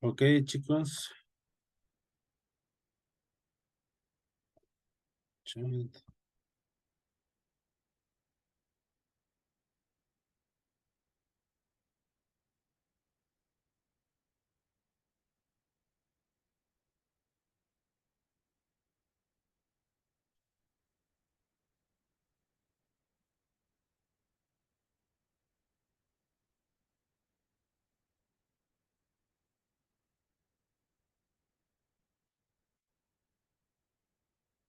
Ok, chicos. Chat.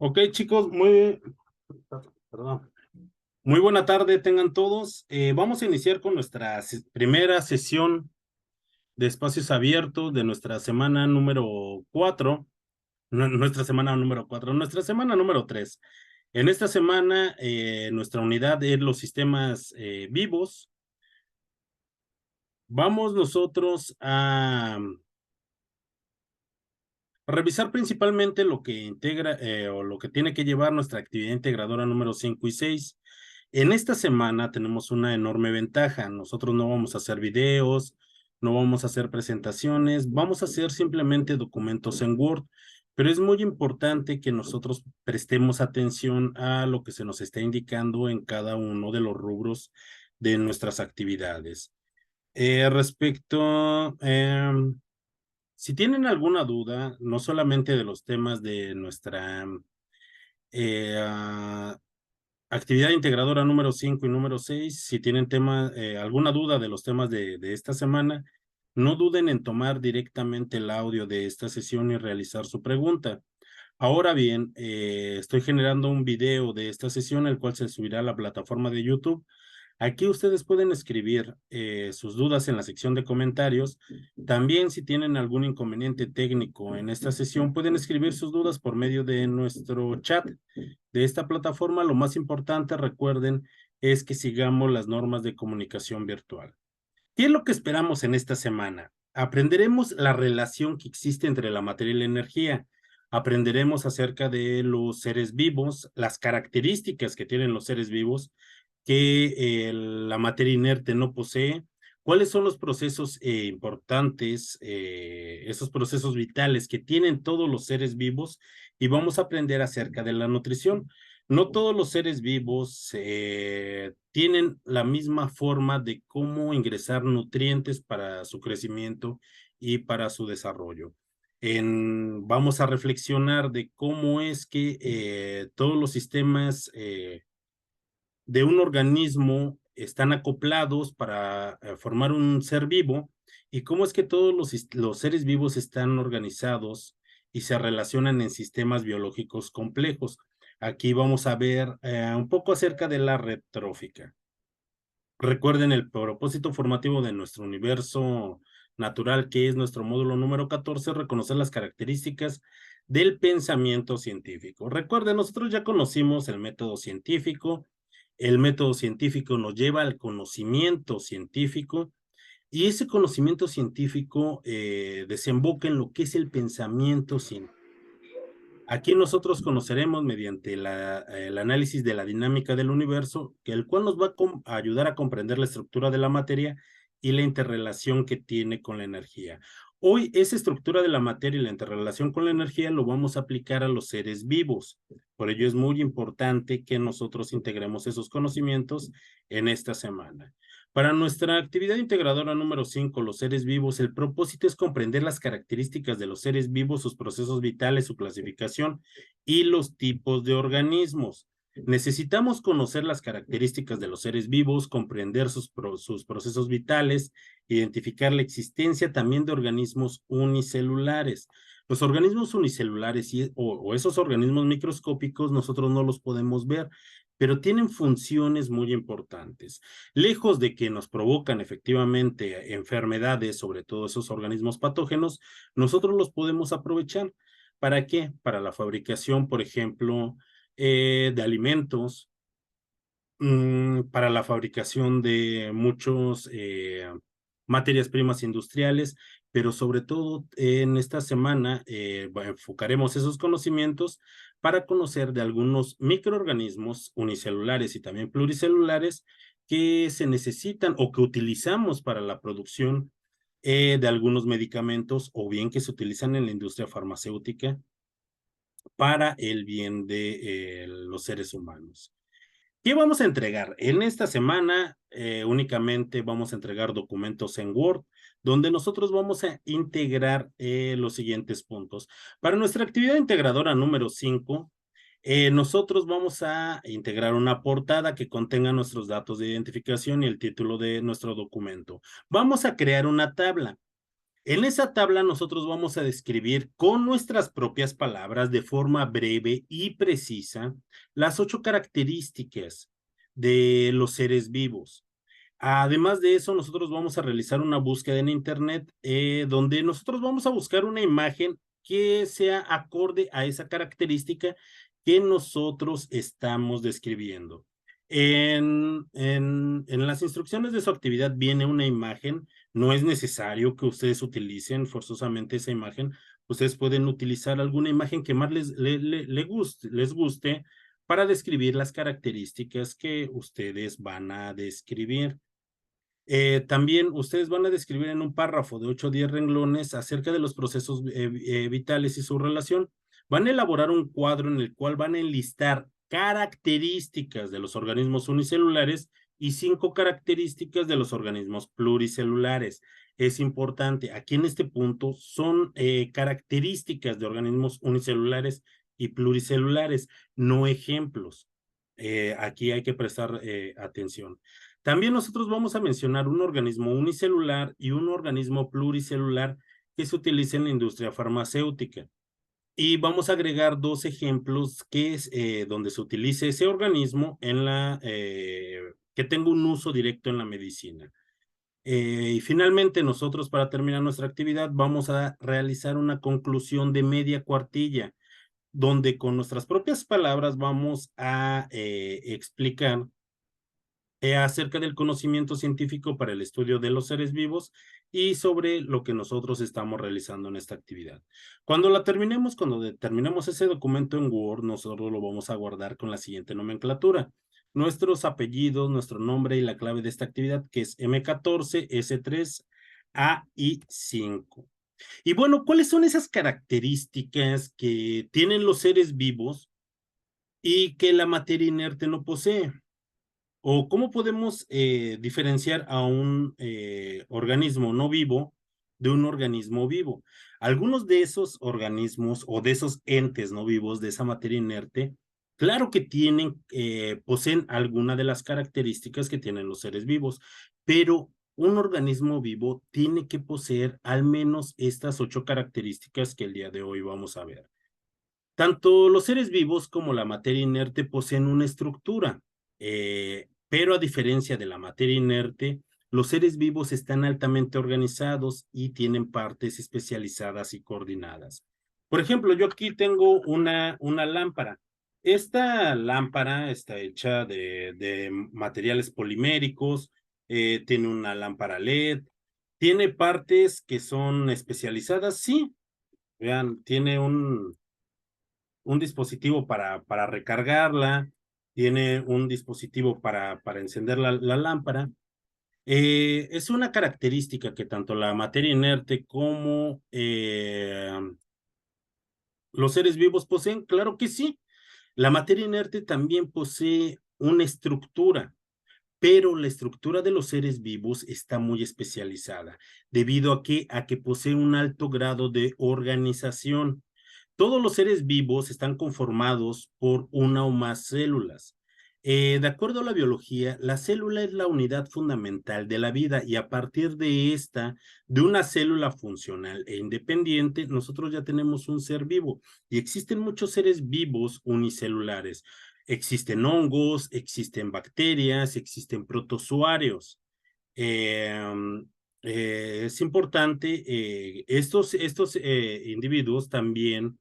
Ok, chicos, perdón. Muy buena tarde tengan todos. Vamos a iniciar con nuestra primera sesión de espacios abiertos de nuestra semana número 4. Nuestra semana número 4, nuestra semana número 3. En esta semana, nuestra unidad es los sistemas vivos. Vamos nosotros a revisar principalmente lo que integra o lo que tiene que llevar nuestra actividad integradora número 5 y 6. En esta semana tenemos una enorme ventaja. Nosotros no vamos a hacer videos, no vamos a hacer presentaciones, vamos a hacer simplemente documentos en Word, pero es muy importante que nosotros prestemos atención a lo que se nos está indicando en cada uno de los rubros de nuestras actividades. Respecto, si tienen alguna duda, no solamente de los temas de nuestra actividad integradora número 5 y número 6, si tienen alguna duda de los temas de esta semana, no duden en tomar directamente el audio de esta sesión y realizar su pregunta. Ahora bien, estoy generando un video de esta sesión, el cual se subirá a la plataforma de YouTube. Aquí ustedes pueden escribir sus dudas en la sección de comentarios. También si tienen algún inconveniente técnico en esta sesión, pueden escribir sus dudas por medio de nuestro chat de esta plataforma. Lo más importante, recuerden, es que sigamos las normas de comunicación virtual. ¿Qué es lo que esperamos en esta semana? Aprenderemos la relación que existe entre la materia y la energía. Aprenderemos acerca de los seres vivos, las características que tienen los seres vivos que la materia inerte no posee. ¿Cuáles son los procesos importantes, esos procesos vitales que tienen todos los seres vivos? Y vamos a aprender acerca de la nutrición. No todos los seres vivos tienen la misma forma de cómo ingresar nutrientes para su crecimiento y para su desarrollo. Vamos a reflexionar de cómo es que todos los sistemas de un organismo están acoplados para formar un ser vivo y cómo es que todos los seres vivos están organizados y se relacionan en sistemas biológicos complejos. Aquí vamos a ver un poco acerca de la red trófica. Recuerden el propósito formativo de nuestro universo natural, que es nuestro módulo número 14, reconocer las características del pensamiento científico. Recuerden, nosotros ya conocimos el método científico. El método científico nos lleva al conocimiento científico y ese conocimiento científico desemboca en lo que es el pensamiento científico. Aquí nosotros conoceremos mediante el análisis de la dinámica del universo, el cual nos va a ayudar a comprender la estructura de la materia y la interrelación que tiene con la energía. Hoy esa estructura de la materia y la interrelación con la energía lo vamos a aplicar a los seres vivos. Por ello es muy importante que nosotros integremos esos conocimientos en esta semana. Para nuestra actividad integradora número 5, los seres vivos, el propósito es comprender las características de los seres vivos, sus procesos vitales, su clasificación y los tipos de organismos. Necesitamos conocer las características de los seres vivos, comprender sus procesos vitales, identificar la existencia también de organismos unicelulares. Los organismos unicelulares o esos organismos microscópicos nosotros no los podemos ver, pero tienen funciones muy importantes. Lejos de que nos provocan efectivamente enfermedades, sobre todo esos organismos patógenos, nosotros los podemos aprovechar. ¿Para qué? Para la fabricación, por ejemplo, de alimentos, para la fabricación de muchos materias primas industriales, pero sobre todo en esta semana enfocaremos esos conocimientos para conocer de algunos microorganismos unicelulares y también pluricelulares que se necesitan o que utilizamos para la producción de algunos medicamentos o bien que se utilizan en la industria farmacéutica para el bien de los seres humanos. ¿Qué vamos a entregar? En esta semana únicamente vamos a entregar documentos en Word, donde nosotros vamos a integrar los siguientes puntos. Para nuestra actividad integradora número 5, nosotros vamos a integrar una portada que contenga nuestros datos de identificación y el título de nuestro documento. Vamos a crear una tabla. En esa tabla nosotros vamos a describir con nuestras propias palabras de forma breve y precisa las 8 características de los seres vivos. Además de eso, nosotros vamos a realizar una búsqueda en internet donde nosotros vamos a buscar una imagen que sea acorde a esa característica que nosotros estamos describiendo. En las instrucciones de su actividad viene una imagen. No es necesario que ustedes utilicen forzosamente esa imagen. Ustedes pueden utilizar alguna imagen que más les guste para describir las características que ustedes van a describir. También ustedes van a describir en un párrafo de 8 o 10 renglones acerca de los procesos vitales y su relación. Van a elaborar un cuadro en el cual van a enlistar características de los organismos unicelulares y 5 características de los organismos pluricelulares. Es importante, aquí en este punto son características de organismos unicelulares y pluricelulares, no ejemplos. Aquí hay que prestar atención. También nosotros vamos a mencionar un organismo unicelular y un organismo pluricelular que se utiliza en la industria farmacéutica. Y vamos a agregar 2 ejemplos que es donde se utilice ese organismo en que tenga un uso directo en la medicina. Y finalmente nosotros, para terminar nuestra actividad, vamos a realizar una conclusión de media cuartilla, donde con nuestras propias palabras vamos a explicar acerca del conocimiento científico para el estudio de los seres vivos y sobre lo que nosotros estamos realizando en esta actividad. Cuando terminemos ese documento en Word, nosotros lo vamos a guardar con la siguiente nomenclatura. Nuestros apellidos, nuestro nombre y la clave de esta actividad, que es M14, S3, A y 5. Y bueno, ¿cuáles son esas características que tienen los seres vivos y que la materia inerte no posee? ¿O cómo podemos diferenciar a un organismo no vivo de un organismo vivo? Algunos de esos organismos o de esos entes no vivos, de esa materia inerte, claro que poseen alguna de las características que tienen los seres vivos, pero un organismo vivo tiene que poseer al menos estas 8 características que el día de hoy vamos a ver. Tanto los seres vivos como la materia inerte poseen una estructura, pero a diferencia de la materia inerte, los seres vivos están altamente organizados y tienen partes especializadas y coordinadas. Por ejemplo, yo aquí tengo una lámpara. Esta lámpara está hecha de materiales poliméricos, tiene una lámpara LED, tiene partes que son especializadas, sí. Vean, tiene un dispositivo para recargarla, tiene un dispositivo para encender la lámpara. Es una característica que tanto la materia inerte como los seres vivos poseen, claro que sí. La materia inerte también posee una estructura, pero la estructura de los seres vivos está muy especializada, debido a que posee un alto grado de organización. Todos los seres vivos están conformados por una o más células. De acuerdo a la biología, la célula es la unidad fundamental de la vida y a partir de de una célula funcional e independiente, nosotros ya tenemos un ser vivo y existen muchos seres vivos unicelulares. Existen hongos, existen bacterias, existen protozoarios. Eh, es importante, estos individuos también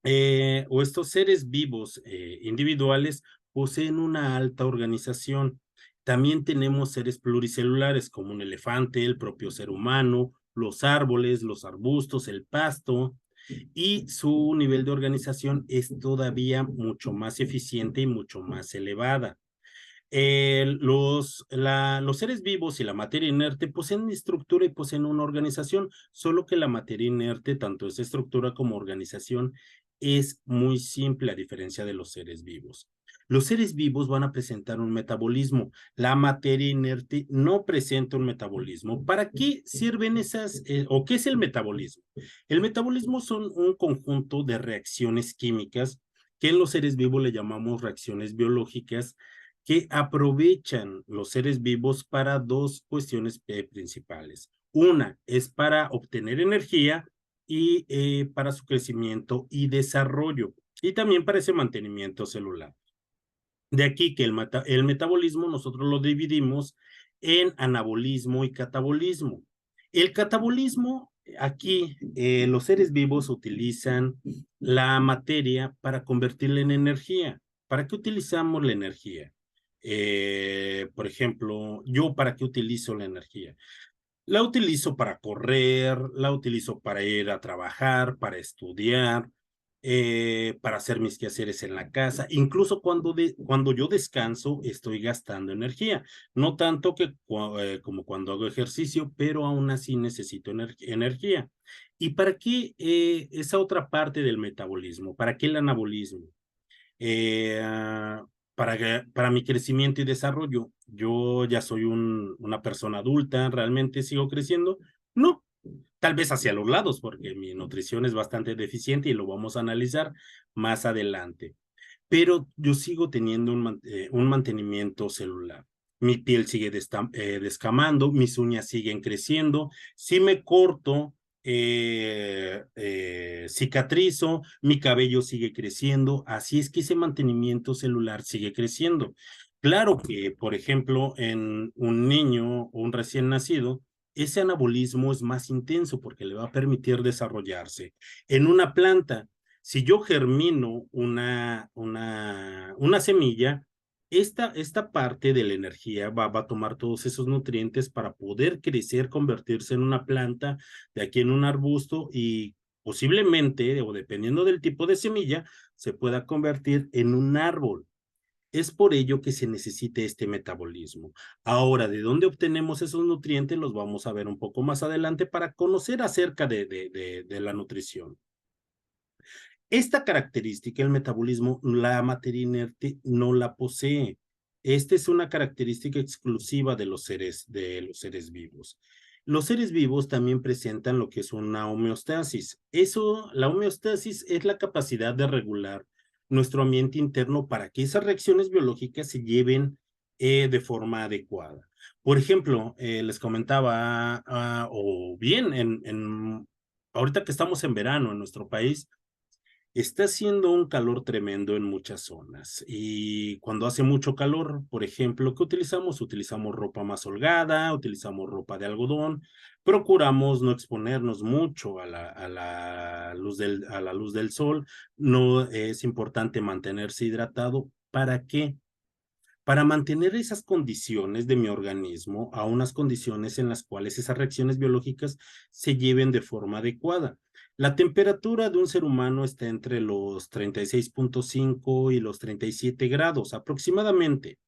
o estos seres vivos individuales poseen una alta organización. También tenemos seres pluricelulares como un elefante, el propio ser humano, los árboles, los arbustos, el pasto, y su nivel de organización es todavía mucho más eficiente y mucho más elevada. Los seres vivos y la materia inerte poseen estructura y poseen una organización, solo que la materia inerte, tanto esa estructura como organización, es muy simple a diferencia de los seres vivos. Los seres vivos van a presentar un metabolismo. La materia inerte no presenta un metabolismo. ¿Para qué sirven esas o qué es el metabolismo? El metabolismo son un conjunto de reacciones químicas que en los seres vivos le llamamos reacciones biológicas que aprovechan los seres vivos para dos cuestiones principales. Una es para obtener energía y para su crecimiento y desarrollo, y también para ese mantenimiento celular. De aquí que el metabolismo nosotros lo dividimos en anabolismo y catabolismo. El catabolismo, aquí los seres vivos utilizan la materia para convertirla en energía. ¿Para qué utilizamos la energía? Por ejemplo, ¿yo para qué utilizo la energía? La utilizo para correr, la utilizo para ir a trabajar, para estudiar, para hacer mis quehaceres en la casa. Incluso cuando yo descanso, estoy gastando energía. No tanto como cuando hago ejercicio, pero aún así necesito energía. ¿Y para qué esa otra parte del metabolismo? ¿Para qué el anabolismo? eh, para mi crecimiento y desarrollo. Yo ya soy una persona adulta, ¿realmente sigo creciendo? No, tal vez hacia los lados, porque mi nutrición es bastante deficiente y lo vamos a analizar más adelante. Pero yo sigo teniendo un mantenimiento celular. Mi piel sigue descamando, mis uñas siguen creciendo. Si me corto, cicatrizo, mi cabello sigue creciendo. Así es que ese mantenimiento celular sigue creciendo. Claro que, por ejemplo, en un niño o un recién nacido, ese anabolismo es más intenso porque le va a permitir desarrollarse. En una planta, si yo germino una semilla, esta parte de la energía va a tomar todos esos nutrientes para poder crecer, convertirse en una planta, de aquí en un arbusto y posiblemente, o dependiendo del tipo de semilla, se pueda convertir en un árbol. Es por ello que se necesita este metabolismo. Ahora, ¿de dónde obtenemos esos nutrientes? Los vamos a ver un poco más adelante para conocer acerca de la nutrición. Esta característica, el metabolismo, la materia inerte no la posee. Esta es una característica exclusiva de los seres vivos. Los seres vivos también presentan lo que es una homeostasis. La homeostasis es la capacidad de regular nuestro ambiente interno para que esas reacciones biológicas se lleven de forma adecuada. Por ejemplo, les comentaba, o bien, ahorita que estamos en verano en nuestro país, está haciendo un calor tremendo en muchas zonas y cuando hace mucho calor, por ejemplo, ¿qué utilizamos? Utilizamos ropa más holgada, utilizamos ropa de algodón, procuramos no exponernos mucho a la luz del sol, no es importante mantenerse hidratado. ¿Para qué? Para mantener esas condiciones de mi organismo a unas condiciones en las cuales esas reacciones biológicas se lleven de forma adecuada. La temperatura de un ser humano está entre los 36,5 y los 37 grados aproximadamente.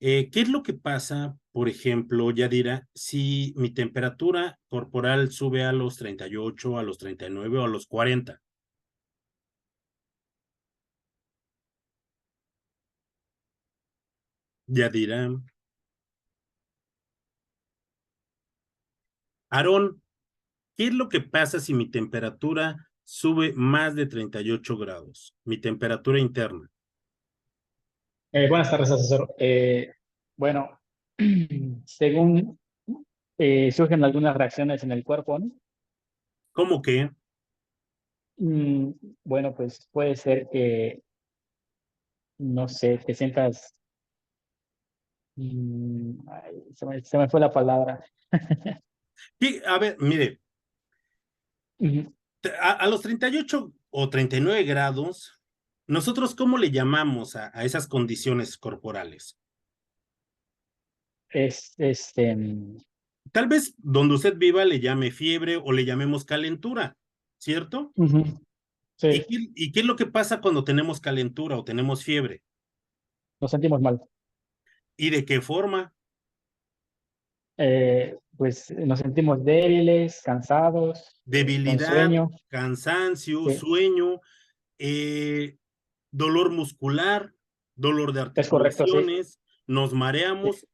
¿Qué es lo que pasa, por ejemplo, Yadira, si mi temperatura corporal sube a los 38, a los 39 o a los 40? Yadira, Aarón, ¿qué es lo que pasa si mi temperatura sube más de 38 grados? Mi temperatura interna. Buenas tardes, asesor. Bueno, según surgen algunas reacciones en el cuerpo, ¿no? ¿Cómo que? Mm, bueno, pues puede ser que, no sé, te sientas, ay, se me fue la palabra. Sí, a ver, mire, Ujú. a los 38 o 39 grados, ¿nosotros cómo le llamamos a esas condiciones corporales? Es, este, Tal vez donde usted viva le llame fiebre o le llamemos calentura, ¿cierto? ujú, ¿Y sí, qué es lo que pasa cuando tenemos calentura o tenemos fiebre? nos sentimos mal. ¿Y de qué forma? Pues nos sentimos débiles, cansados, con Debilidad, sueño. cansancio, Sí, sueño, eh, dolor muscular, dolor de es correcto, sí. articulaciones, nos Sí, mareamos.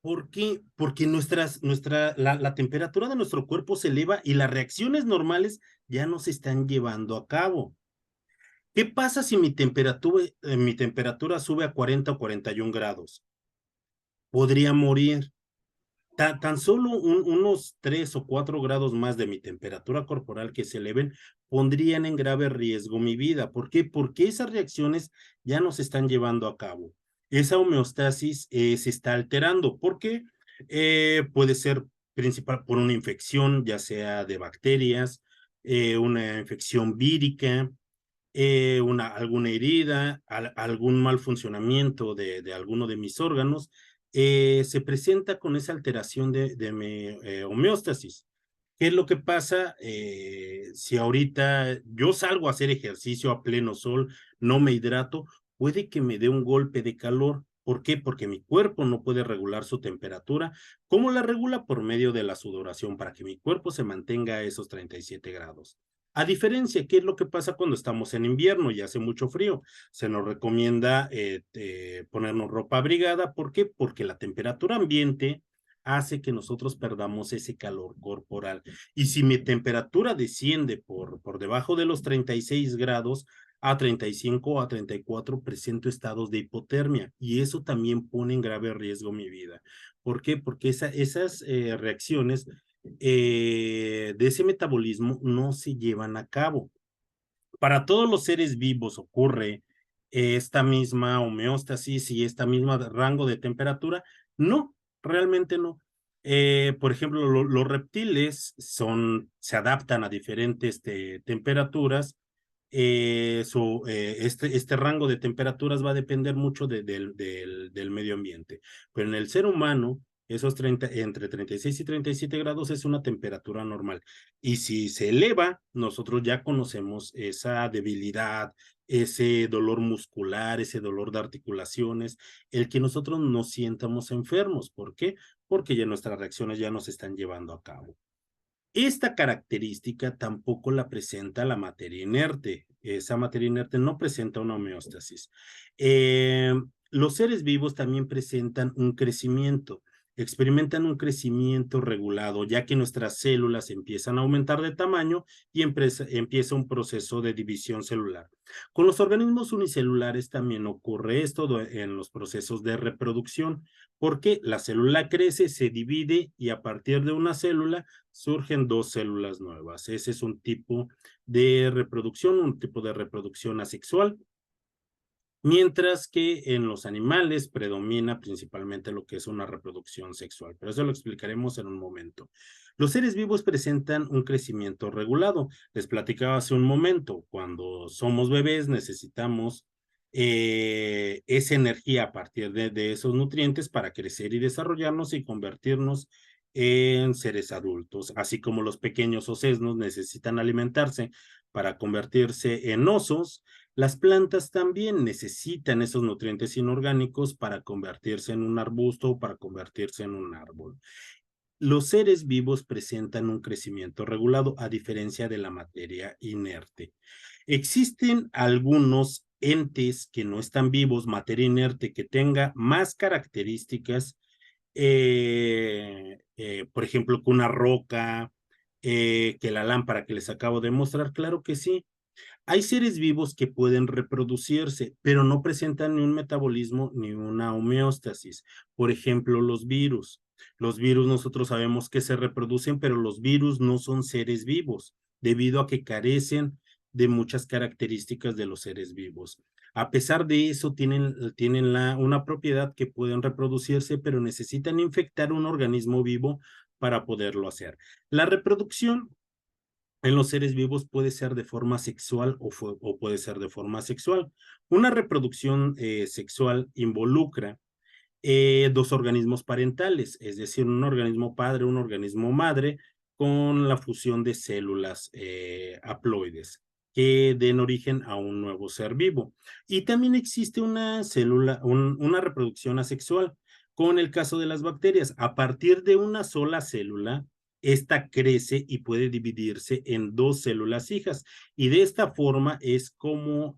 ¿Por qué? Porque la temperatura de nuestro cuerpo se eleva y las reacciones normales ya no se están llevando a cabo. ¿Qué pasa si mi temperatura sube a 40 o 41 grados? Podría morir. Tan solo unos 3 o 4 grados más de mi temperatura corporal que se eleven pondrían en grave riesgo mi vida. ¿Por qué? Porque esas reacciones ya no se están llevando a cabo. Esa homeostasis se está alterando. ¿Por qué? Puede ser principal por una infección, ya sea de bacterias, una infección vírica, alguna herida, algún mal funcionamiento de alguno de mis órganos, se presenta con esa alteración de mi homeostasis. ¿Qué es lo que pasa si ahorita yo salgo a hacer ejercicio a pleno sol, no me hidrato? Puede que me dé un golpe de calor. ¿Por qué? Porque mi cuerpo no puede regular su temperatura. ¿Cómo la regula? Por medio de la sudoración, para que mi cuerpo se mantenga a esos 37 grados. A diferencia, ¿qué es lo que pasa cuando estamos en invierno y hace mucho frío? Se nos recomienda ponernos ropa abrigada. ¿Por qué? Porque la temperatura ambiente hace que nosotros perdamos ese calor corporal. Y si mi temperatura desciende por debajo de los 36 grados, a 35 o a 34 presento estados de hipotermia y eso también pone en grave riesgo mi vida. ¿Por qué? Porque esas reacciones de ese metabolismo no se llevan a cabo. Para todos los seres vivos ocurre esta misma homeostasis y esta misma rango de temperatura. No, realmente no. Por ejemplo, los reptiles se adaptan a diferentes temperaturas. Este rango de temperaturas va a depender mucho del medio ambiente. Pero en el ser humano, entre 36 y 37 grados es una temperatura normal. Y si se eleva, nosotros ya conocemos esa debilidad, ese dolor muscular, ese dolor de articulaciones, el que nosotros nos sientamos enfermos. ¿Por qué? Porque ya nuestras reacciones ya no se están llevando a cabo. Esta característica tampoco la presenta la materia inerte. Esa materia inerte no presenta una homeostasis. Eh, los seres vivos también presentan un crecimiento, experimentan un crecimiento regulado, ya que nuestras células empiezan a aumentar de tamaño y empieza un proceso de división celular. Con los organismos unicelulares también ocurre esto en los procesos de reproducción, porque la célula crece, se divide y a partir de una célula surgen dos células nuevas. Ese es un tipo un tipo de reproducción asexual, mientras que en los animales predomina principalmente lo que es una reproducción sexual, pero eso lo explicaremos en un momento. Los seres vivos presentan un crecimiento regulado. Les platicaba hace un momento, cuando somos bebés necesitamos esa energía a partir de esos nutrientes para crecer y desarrollarnos y convertirnos en seres adultos, así como los pequeños osesnos necesitan alimentarse para convertirse en osos. Las plantas también necesitan esos nutrientes inorgánicos para convertirse en un arbusto o para convertirse en un árbol. Los seres vivos presentan un crecimiento regulado a diferencia de la materia inerte. Existen algunos entes que no están vivos, materia inerte, que tenga más características, por ejemplo, que una roca, que la lámpara que les acabo de mostrar. Claro que sí. Hay seres vivos que pueden reproducirse, pero no presentan ni un metabolismo ni una homeostasis. Por ejemplo, los virus. Los virus nosotros sabemos que se reproducen, pero los virus no son seres vivos, debido a que carecen de muchas características de los seres vivos. A pesar de eso, tienen una propiedad que pueden reproducirse, pero necesitan infectar un organismo vivo para poderlo hacer. La reproducción en los seres vivos puede ser de forma sexual o puede ser de forma asexual. Una reproducción sexual involucra dos organismos parentales, es decir, un organismo padre, un organismo madre, con la fusión de células haploides que den origen a un nuevo ser vivo. Y también existe una reproducción asexual. Con el caso de las bacterias, a partir de una sola célula, esta crece y puede dividirse en dos células hijas. Y de esta forma es como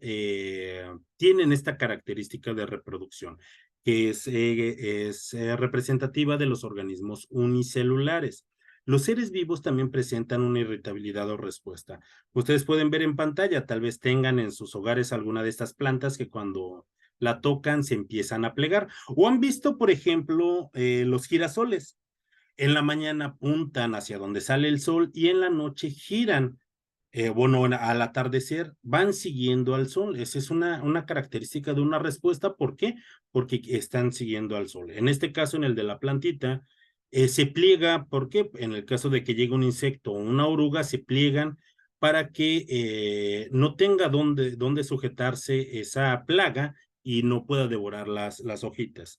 tienen esta característica de reproducción, que es representativa de los organismos unicelulares. Los seres vivos también presentan una irritabilidad o respuesta. Ustedes pueden ver en pantalla, tal vez tengan en sus hogares alguna de estas plantas que cuando la tocan se empiezan a plegar. O han visto, por ejemplo, los girasoles. En la mañana apuntan hacia donde sale el sol y en la noche giran. Bueno, al atardecer van siguiendo al sol. Esa es una característica de una respuesta. ¿Por qué? Porque están siguiendo al sol. En este caso, en el de la plantita, se pliega. ¿Por qué? En el caso de que llegue un insecto o una oruga, se pliegan para que no tenga donde sujetarse esa plaga y no pueda devorar las hojitas.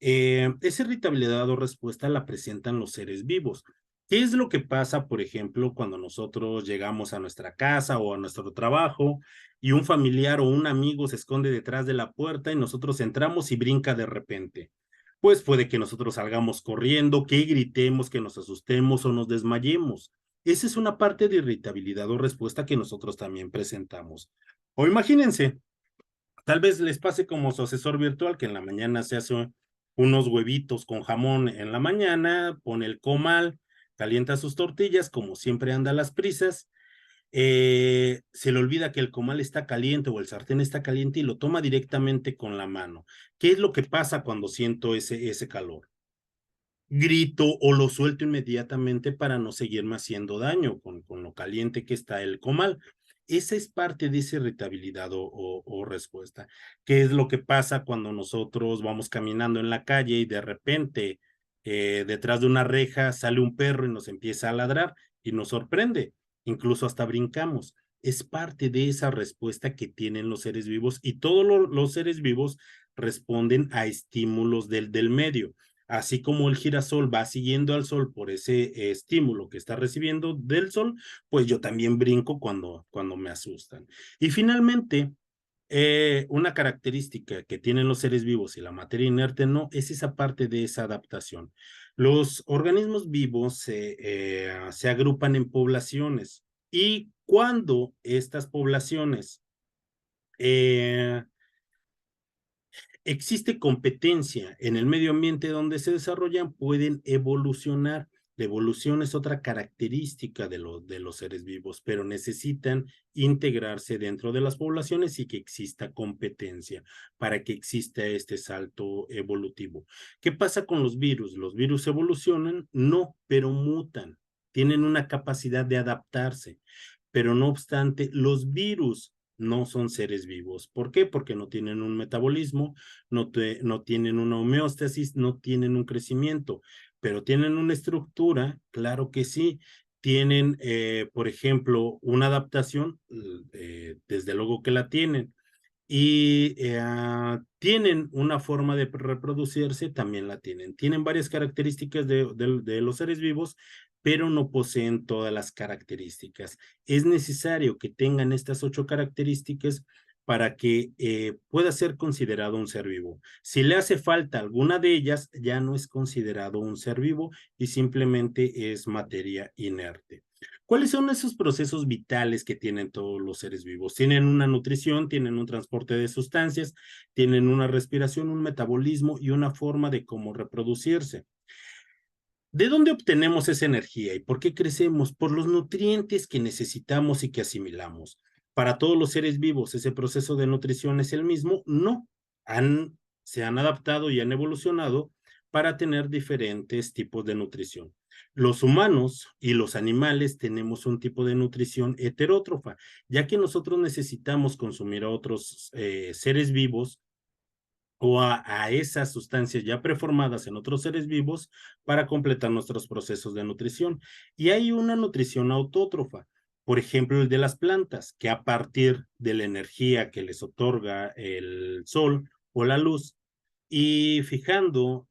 Esa irritabilidad o respuesta la presentan los seres vivos. ¿Qué es lo que pasa, por ejemplo, cuando nosotros llegamos a nuestra casa o a nuestro trabajo y un familiar o un amigo se esconde detrás de la puerta y nosotros entramos y brinca de repente? Pues puede que nosotros salgamos corriendo, que gritemos, que nos asustemos o nos desmayemos. Esa es una parte de irritabilidad o respuesta que nosotros también presentamos. O imagínense, tal vez les pase como su asesor virtual, que en la mañana se hace unos huevitos con jamón en la mañana, pone el comal, calienta sus tortillas, como siempre anda a las prisas, se le olvida que el comal está caliente o el sartén está caliente y lo toma directamente con la mano. ¿Qué es lo que pasa cuando siento ese calor? Grito o lo suelto inmediatamente para no seguirme haciendo daño con lo caliente que está el comal. Esa es parte de esa irritabilidad o respuesta. ¿Qué es lo que pasa cuando nosotros vamos caminando en la calle y de repente detrás de una reja sale un perro y nos empieza a ladrar y nos sorprende? Incluso hasta brincamos. Es parte de esa respuesta que tienen los seres vivos y todos los seres vivos responden a estímulos del medio. Así como el girasol va siguiendo al sol por ese estímulo que está recibiendo del sol, pues yo también brinco cuando me asustan. Y finalmente, una característica que tienen los seres vivos y la materia inerte no es esa parte de esa adaptación. Los organismos vivos se agrupan en poblaciones y cuando estas poblaciones existe competencia en el medio ambiente donde se desarrollan, pueden evolucionar. La evolución es otra característica de los seres vivos, pero necesitan integrarse dentro de las poblaciones y que exista competencia para que exista este salto evolutivo. ¿Qué pasa con los virus? ¿Los virus evolucionan? No, pero mutan. Tienen una capacidad de adaptarse, pero no obstante, los virus no son seres vivos. ¿Por qué? Porque no tienen un metabolismo, no tienen una homeostasis, no tienen un crecimiento, pero tienen una estructura, claro que sí. Tienen, por ejemplo, una adaptación, desde luego que la tienen, y tienen una forma de reproducirse, también la tienen. Tienen varias características de los seres vivos, pero no poseen todas las características. Es necesario que tengan estas 8 características para que pueda ser considerado un ser vivo. Si le hace falta alguna de ellas, ya no es considerado un ser vivo y simplemente es materia inerte. ¿Cuáles son esos procesos vitales que tienen todos los seres vivos? Tienen una nutrición, tienen un transporte de sustancias, tienen una respiración, un metabolismo y una forma de cómo reproducirse. ¿De dónde obtenemos esa energía y por qué crecemos? Por los nutrientes que necesitamos y que asimilamos. ¿Para todos los seres vivos ese proceso de nutrición es el mismo? No. Se han adaptado y han evolucionado para tener diferentes tipos de nutrición. Los humanos y los animales tenemos un tipo de nutrición heterótrofa, ya que nosotros necesitamos consumir a otros seres vivos o a esas sustancias ya preformadas en otros seres vivos para completar nuestros procesos de nutrición. Y hay una nutrición autótrofa, por ejemplo, el de las plantas, que a partir de la energía que les otorga el sol o la luz y fijando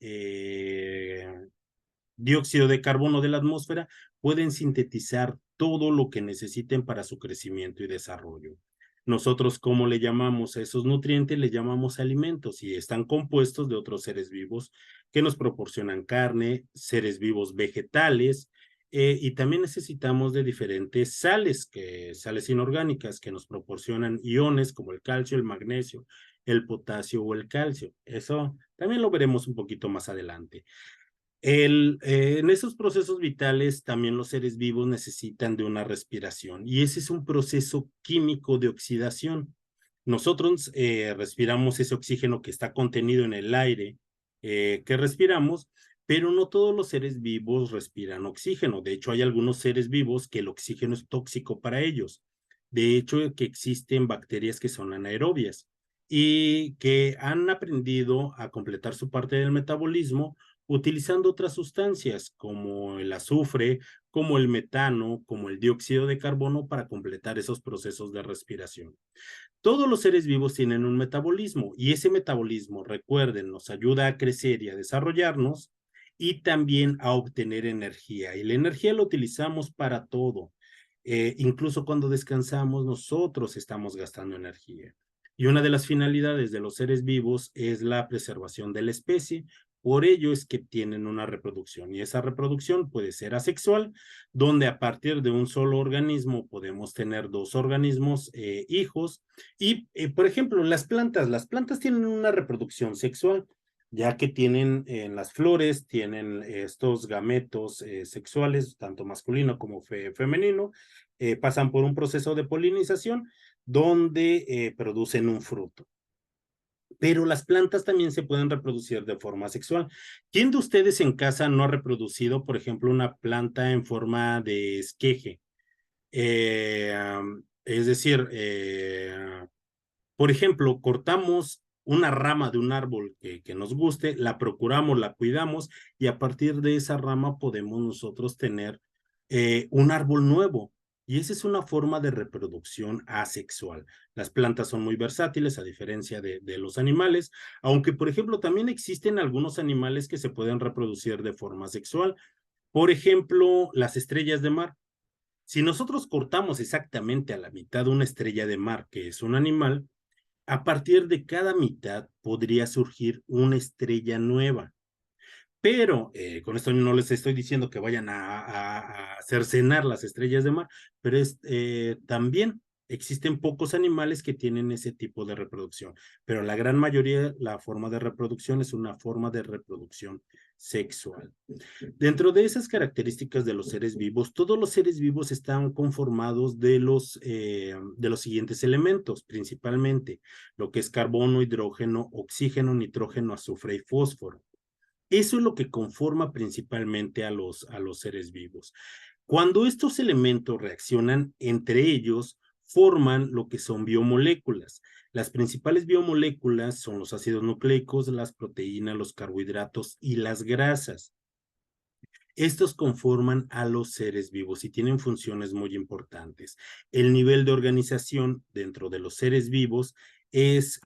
dióxido de carbono de la atmósfera, pueden sintetizar todo lo que necesiten para su crecimiento y desarrollo. Nosotros, ¿cómo le llamamos a esos nutrientes? Le llamamos alimentos y están compuestos de otros seres vivos que nos proporcionan carne, seres vivos vegetales, y también necesitamos de diferentes sales, sales inorgánicas que nos proporcionan iones como el calcio, el magnesio, el potasio o el calcio. Eso también lo veremos un poquito más adelante. En esos procesos vitales también los seres vivos necesitan de una respiración y ese es un proceso químico de oxidación. Nosotros respiramos ese oxígeno que está contenido en el aire que respiramos, pero no todos los seres vivos respiran oxígeno. De hecho, hay algunos seres vivos que el oxígeno es tóxico para ellos. De hecho, que existen bacterias que son anaerobias y que han aprendido a completar su parte del metabolismo utilizando otras sustancias como el azufre, como el metano, como el dióxido de carbono para completar esos procesos de respiración. Todos los seres vivos tienen un metabolismo y ese metabolismo, recuerden, nos ayuda a crecer y a desarrollarnos y también a obtener energía. Y la energía la utilizamos para todo. Incluso cuando descansamos, nosotros estamos gastando energía. Y una de las finalidades de los seres vivos es la preservación de la especie. Por ello es que tienen una reproducción y esa reproducción puede ser asexual, donde a partir de un solo organismo podemos tener dos organismos hijos y, por ejemplo, las plantas tienen una reproducción sexual, ya que tienen en las flores, tienen estos gametos sexuales, tanto masculino como femenino, pasan por un proceso de polinización donde producen un fruto. Pero las plantas también se pueden reproducir de forma sexual. ¿Quién de ustedes en casa no ha reproducido, por ejemplo, una planta en forma de esqueje? Es decir, por ejemplo, cortamos una rama de un árbol que nos guste, la procuramos, la cuidamos y a partir de esa rama podemos nosotros tener un árbol nuevo. Y esa es una forma de reproducción asexual. Las plantas son muy versátiles a diferencia de los animales, aunque por ejemplo también existen algunos animales que se pueden reproducir de forma sexual. Por ejemplo, las estrellas de mar. Si nosotros cortamos exactamente a la mitad una estrella de mar, que es un animal, a partir de cada mitad podría surgir una estrella nueva. Pero con esto no les estoy diciendo que vayan a cercenar las estrellas de mar, pero también existen pocos animales que tienen ese tipo de reproducción, pero la gran mayoría, la forma de reproducción es una forma de reproducción sexual. Dentro de esas características de los seres vivos, todos los seres vivos están conformados de los siguientes elementos, principalmente lo que es carbono, hidrógeno, oxígeno, nitrógeno, azufre y fósforo. Eso es lo que conforma principalmente a los seres vivos. Cuando estos elementos reaccionan entre ellos, forman lo que son biomoléculas. Las principales biomoléculas son los ácidos nucleicos, las proteínas, los carbohidratos y las grasas. Estos conforman a los seres vivos y tienen funciones muy importantes. El nivel de organización dentro de los seres vivos es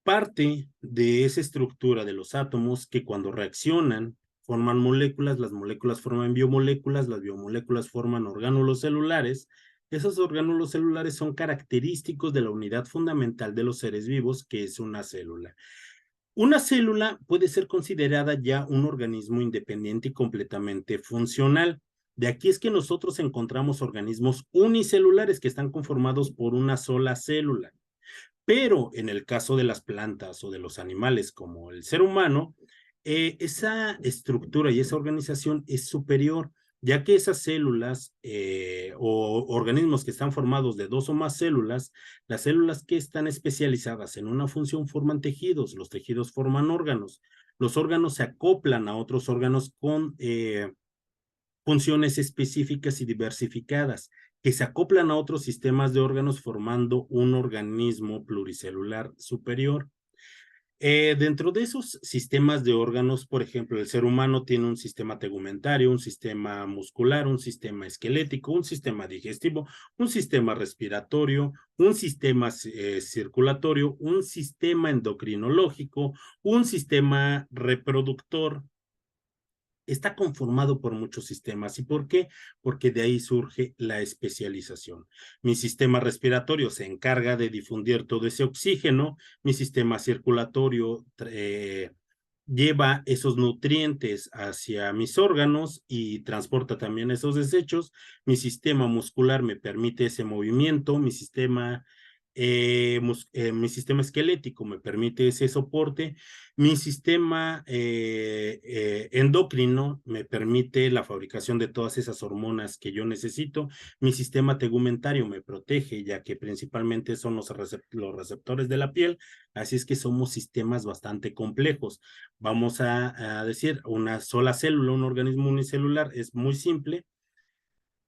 parte de esa estructura de los átomos que cuando reaccionan forman moléculas, las moléculas forman biomoléculas, las biomoléculas forman orgánulos celulares. Esos orgánulos celulares son característicos de la unidad fundamental de los seres vivos, que es una célula. Una célula puede ser considerada ya un organismo independiente y completamente funcional. De aquí es que nosotros encontramos organismos unicelulares que están conformados por una sola célula. Pero en el caso de las plantas o de los animales como el ser humano, esa estructura y esa organización es superior, ya que esas células o organismos que están formados de dos o más células, las células que están especializadas en una función forman tejidos, los tejidos forman órganos, los órganos se acoplan a otros órganos con funciones específicas y diversificadas que se acoplan a otros sistemas de órganos formando un organismo pluricelular superior. Dentro de esos sistemas de órganos, por ejemplo, el ser humano tiene un sistema tegumentario, un sistema muscular, un sistema esquelético, un sistema digestivo, un sistema respiratorio, un sistema circulatorio, un sistema endocrinológico, un sistema reproductor, está conformado por muchos sistemas. ¿Y por qué? Porque de ahí surge la especialización. Mi sistema respiratorio se encarga de difundir todo ese oxígeno, mi sistema circulatorio lleva esos nutrientes hacia mis órganos y transporta también esos desechos. Mi sistema muscular me permite ese movimiento, mi sistema esquelético me permite ese soporte, mi sistema endocrino me permite la fabricación de todas esas hormonas que yo necesito, mi sistema tegumentario me protege, ya que principalmente son los receptores de la piel, así es que somos sistemas bastante complejos. Vamos a decir, una sola célula, un organismo unicelular es muy simple.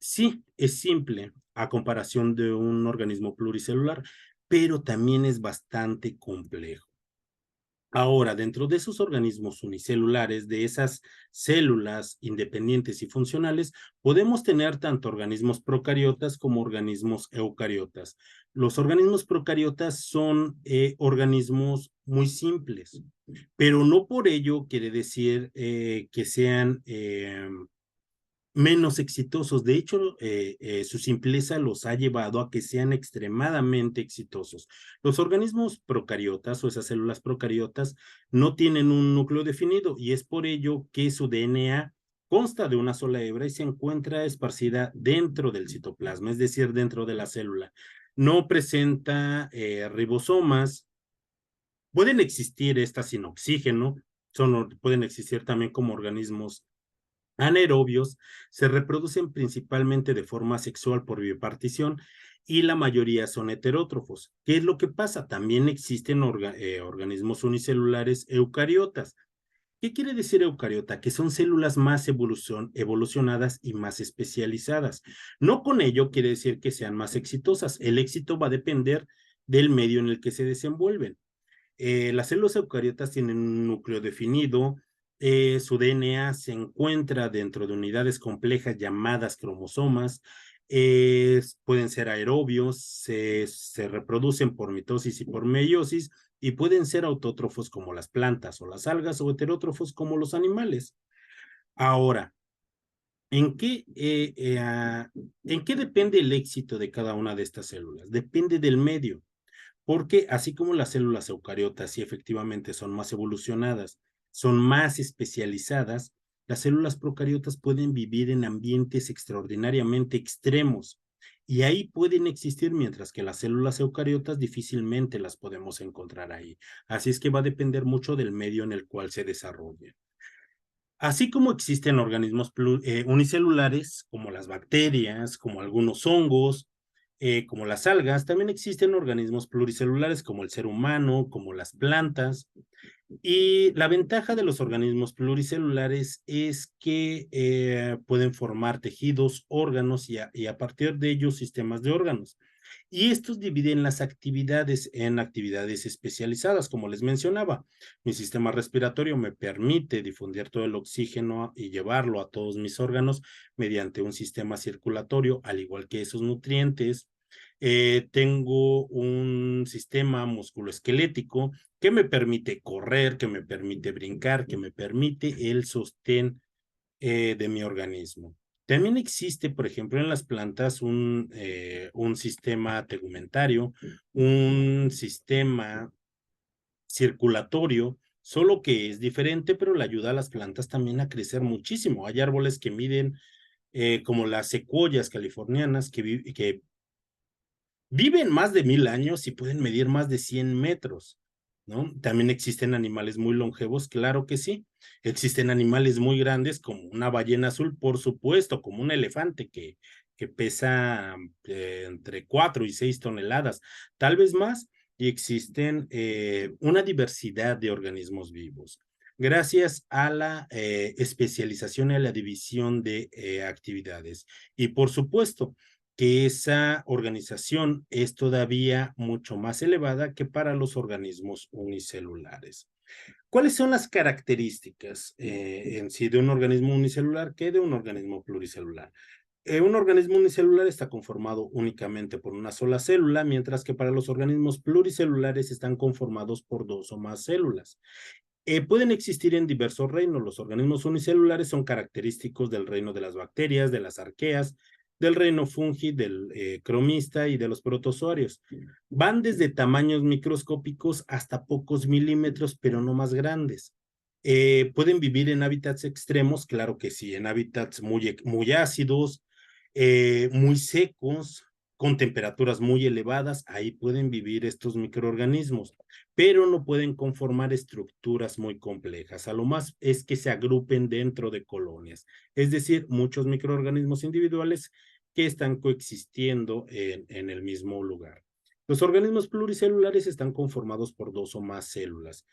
Sí, es simple a comparación de un organismo pluricelular, pero también es bastante complejo. Ahora, dentro de esos organismos unicelulares, de esas células independientes y funcionales, podemos tener tanto organismos procariotas como organismos eucariotas. Los organismos procariotas son organismos muy simples, pero no por ello quiere decir que sean menos exitosos. De hecho, su simpleza los ha llevado a que sean extremadamente exitosos. Los organismos procariotas o esas células procariotas no tienen un núcleo definido y es por ello que su DNA consta de una sola hebra y se encuentra esparcida dentro del citoplasma, es decir, dentro de la célula. No presenta ribosomas. Pueden existir estas sin oxígeno, pueden existir también como organismos anaerobios, se reproducen principalmente de forma sexual por bipartición y la mayoría son heterótrofos. ¿Qué es lo que pasa? También existen organismos unicelulares eucariotas. ¿Qué quiere decir eucariota? Que son células más evolucionadas y más especializadas. No con ello quiere decir que sean más exitosas. El éxito va a depender del medio en el que se desenvuelven. Las células eucariotas tienen un núcleo definido, su DNA se encuentra dentro de unidades complejas llamadas cromosomas, pueden ser aerobios, se reproducen por mitosis y por meiosis, y pueden ser autótrofos como las plantas o las algas, o heterótrofos como los animales. Ahora, ¿en qué depende el éxito de cada una de estas células? Depende del medio. Porque así como las células eucariotas sí efectivamente son más evolucionadas, son más especializadas, las células procariotas pueden vivir en ambientes extraordinariamente extremos y ahí pueden existir, mientras que las células eucariotas difícilmente las podemos encontrar ahí. Así es que va a depender mucho del medio en el cual se desarrollen. Así como existen organismos unicelulares, como las bacterias, como algunos hongos, como las algas, también existen organismos pluricelulares como el ser humano, como las plantas. Y la ventaja de los organismos pluricelulares es que pueden formar tejidos, órganos y a partir de ellos sistemas de órganos. Y estos dividen las actividades en actividades especializadas, como les mencionaba. Mi sistema respiratorio me permite difundir todo el oxígeno y llevarlo a todos mis órganos mediante un sistema circulatorio, al igual que esos nutrientes. Tengo un sistema musculoesquelético que me permite correr, que me permite brincar, que me permite el sostén de mi organismo. También existe, por ejemplo, en las plantas un sistema tegumentario, un sistema circulatorio, solo que es diferente, pero le ayuda a las plantas también a crecer muchísimo. Hay árboles que miden, como las secuoyas californianas, que viven más de 1000 años y pueden medir más de 100 metros, ¿no? También existen animales muy longevos, claro que sí. Existen animales muy grandes como una ballena azul, por supuesto, como un elefante que pesa entre 4 y 6 toneladas, tal vez más, y existen una diversidad de organismos vivos. Gracias a la especialización y a la división de actividades. Y por supuesto, que esa organización es todavía mucho más elevada que para los organismos unicelulares. ¿Cuáles son las características en sí de un organismo unicelular que de un organismo pluricelular? Un organismo unicelular está conformado únicamente por una sola célula, mientras que para los organismos pluricelulares están conformados por dos o más células. Pueden existir en diversos reinos. Los organismos unicelulares son característicos del reino de las bacterias, de las arqueas, del reino fungi, del cromista y de los protozoarios. Van desde tamaños microscópicos hasta pocos milímetros, pero no más grandes. Pueden vivir en hábitats extremos, claro que sí, en hábitats muy ácidos, muy secos, con temperaturas muy elevadas, ahí pueden vivir estos microorganismos, pero no pueden conformar estructuras muy complejas. A lo más es que se agrupen dentro de colonias, es decir, muchos microorganismos individuales que están coexistiendo en el mismo lugar. Los organismos pluricelulares están conformados por dos o más células.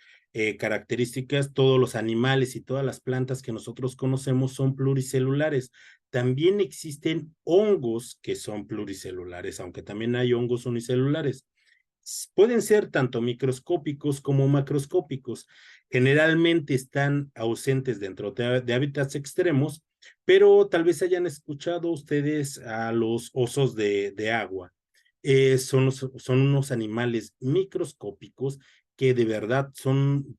Características, todos los animales y todas las plantas que nosotros conocemos son pluricelulares. También existen hongos que son pluricelulares, aunque también hay hongos unicelulares. Pueden ser tanto microscópicos como macroscópicos. Generalmente están ausentes dentro de hábitats extremos, pero tal vez hayan escuchado ustedes a los osos de agua. Son unos animales microscópicos que de verdad